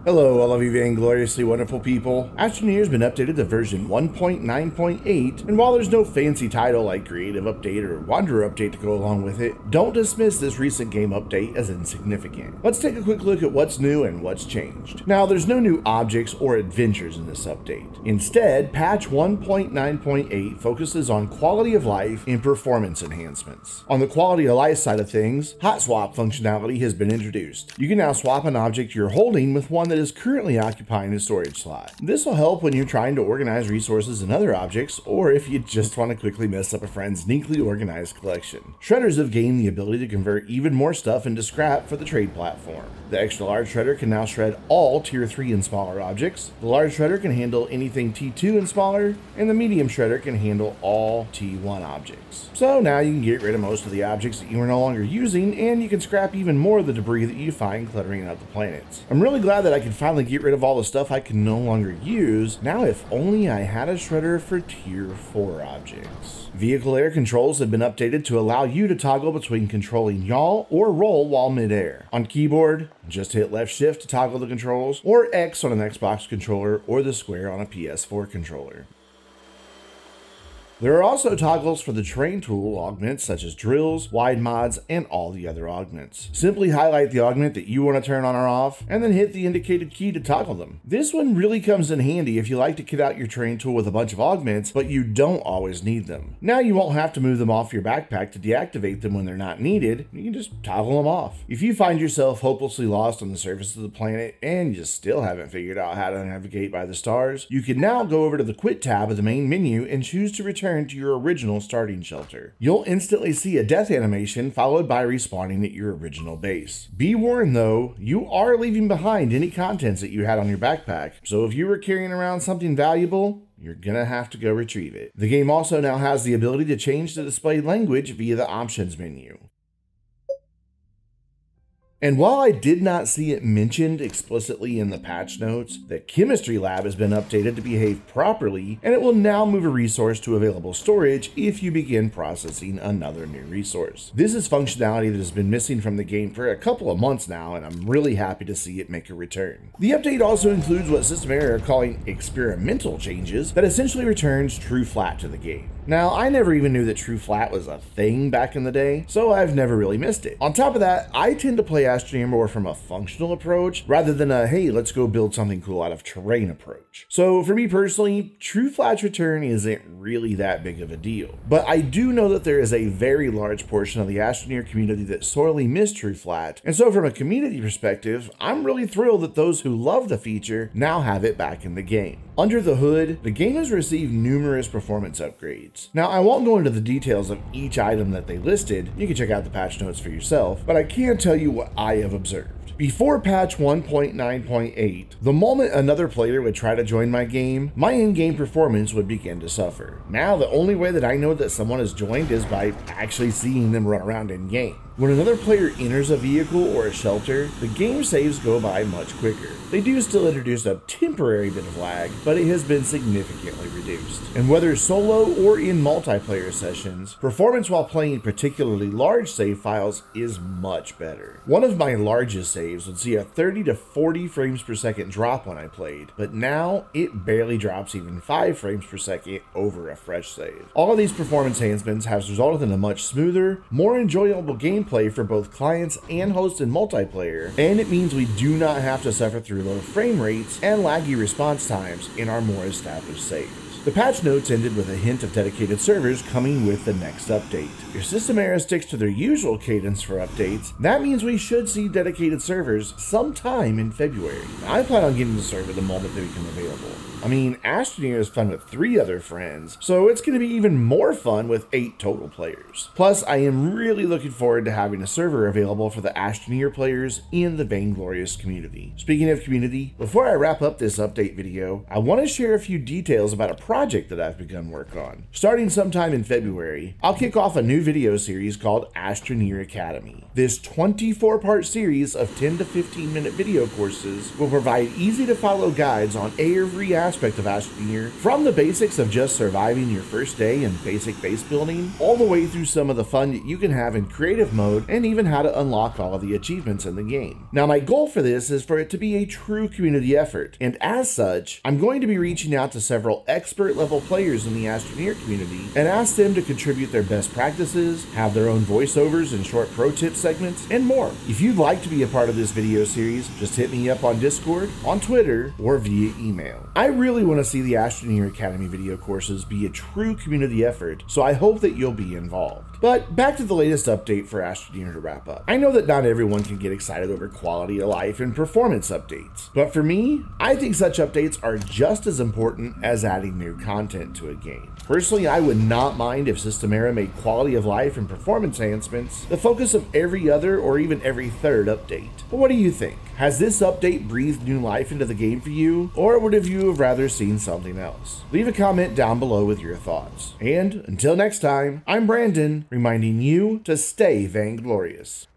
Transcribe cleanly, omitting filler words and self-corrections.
Hello, all of you vaingloriously wonderful people. Astroneer has been updated to version 1.9.8, and while there's no fancy title like Creative Update or Wanderer Update to go along with it, don't dismiss this recent game update as insignificant. Let's take a quick look at what's new and what's changed. Now, there's no new objects or adventures in this update. Instead, patch 1.9.8 focuses on quality of life and performance enhancements. On the quality of life side of things, hot swap functionality has been introduced. You can now swap an object you're holding with one that is currently occupying a storage slot. This will help when you're trying to organize resources and other objects, or if you just want to quickly mess up a friend's neatly organized collection. Shredders have gained the ability to convert even more stuff into scrap for the trade platform. The extra large shredder can now shred all tier 3 and smaller objects. The large shredder can handle anything T2 and smaller, and the medium shredder can handle all T1 objects. So now you can get rid of most of the objects that you are no longer using, and you can scrap even more of the debris that you find cluttering out the planets. I'm really glad that I can finally get rid of all the stuff I can no longer use. Now if only I had a shredder for tier 4 objects. Vehicle air controls have been updated to allow you to toggle between controlling yaw or roll while midair. On keyboard, just hit left shift to toggle the controls, or X on an Xbox controller, or the square on a PS4 controller. There are also toggles for the terrain tool augments such as drills, wide mods, and all the other augments. Simply highlight the augment that you want to turn on or off, and then hit the indicated key to toggle them. This one really comes in handy if you like to kit out your terrain tool with a bunch of augments, but you don't always need them. Now you won't have to move them off your backpack to deactivate them when they're not needed. You can just toggle them off. If you find yourself hopelessly lost on the surface of the planet and you still haven't figured out how to navigate by the stars, you can now go over to the Quit tab of the main menu and choose to return to your original starting shelter. You'll instantly see a death animation followed by respawning at your original base. Be warned though, you are leaving behind any contents that you had on your backpack, so if you were carrying around something valuable, you're gonna have to go retrieve it. The game also now has the ability to change the displayed language via the options menu. And while I did not see it mentioned explicitly in the patch notes, the chemistry lab has been updated to behave properly, and it will now move a resource to available storage if you begin processing another new resource. This is functionality that has been missing from the game for a couple of months now, and I'm really happy to see it make a return. The update also includes what System Error are calling experimental changes that essentially returns true flat to the game. Now, I never even knew that true flat was a thing back in the day, so I've never really missed it. On top of that, I tend to play Astroneer more from a functional approach rather than a hey, let's go build something cool out of terrain approach. So for me personally, true flat's return isn't really that big of a deal. But I do know that there is a very large portion of the Astroneer community that sorely miss true flat, and so from a community perspective, I'm really thrilled that those who love the feature now have it back in the game. Under the hood, the game has received numerous performance upgrades. Now, I won't go into the details of each item that they listed, you can check out the patch notes for yourself, but I can tell you what I have observed. Before patch 1.9.8, the moment another player would try to join my game, my in-game performance would begin to suffer. Now, the only way that I know that someone has joined is by actually seeing them run around in-game. When another player enters a vehicle or a shelter, the game saves go by much quicker. They do still introduce a temporary bit of lag, but it has been significantly reduced. And whether solo or in multiplayer sessions, performance while playing particularly large save files is much better. One of my largest saves would see a 30 to 40 frames per second drop when I played, but now it barely drops even 5 frames per second over a fresh save. All of these performance enhancements has resulted in a much smoother, more enjoyable gameplay for both clients and hosts in multiplayer, and it means we do not have to suffer through low frame rates and laggy response times in our more established saves. The patch notes ended with a hint of dedicated servers coming with the next update. If System Error sticks to their usual cadence for updates, that means we should see dedicated servers sometime in February. I plan on getting the server the moment they become available. I mean, Astroneer is fun with 3 other friends, so it's going to be even more fun with 8 total players. Plus, I am really looking forward to having a server available for the Astroneer players in the Vainglorious community. Speaking of community, before I wrap up this update video, I want to share a few details about a project that I've begun work on. Starting sometime in February, I'll kick off a new video series called Astroneer Academy. This 24-part series of 10 to 15 minute video courses will provide easy to follow guides on every aspect of Astroneer, from the basics of just surviving your first day in basic base building, all the way through some of the fun that you can have in creative mode, and even how to unlock all of the achievements in the game. Now, my goal for this is for it to be a true community effort, and as such, I'm going to be reaching out to several expert level players in the Astroneer community and ask them to contribute their best practices, have their own voiceovers and short pro tip segments, and more. If you'd like to be a part of this video series, just hit me up on Discord, on Twitter, or via email. I really want to see the Astroneer Academy video courses be a true community effort, so I hope that you'll be involved. But back to the latest update for Astroneer to wrap up. I know that not everyone can get excited over quality of life and performance updates, but for me, I think such updates are just as important as adding new content to a game. Personally, I would not mind if Systemera made quality of life and performance enhancements the focus of every other or even every third update. But what do you think? Has this update breathed new life into the game for you, or would you have rather seen something else? Leave a comment down below with your thoughts. And until next time, I'm Brandon, reminding you to stay vainglorious.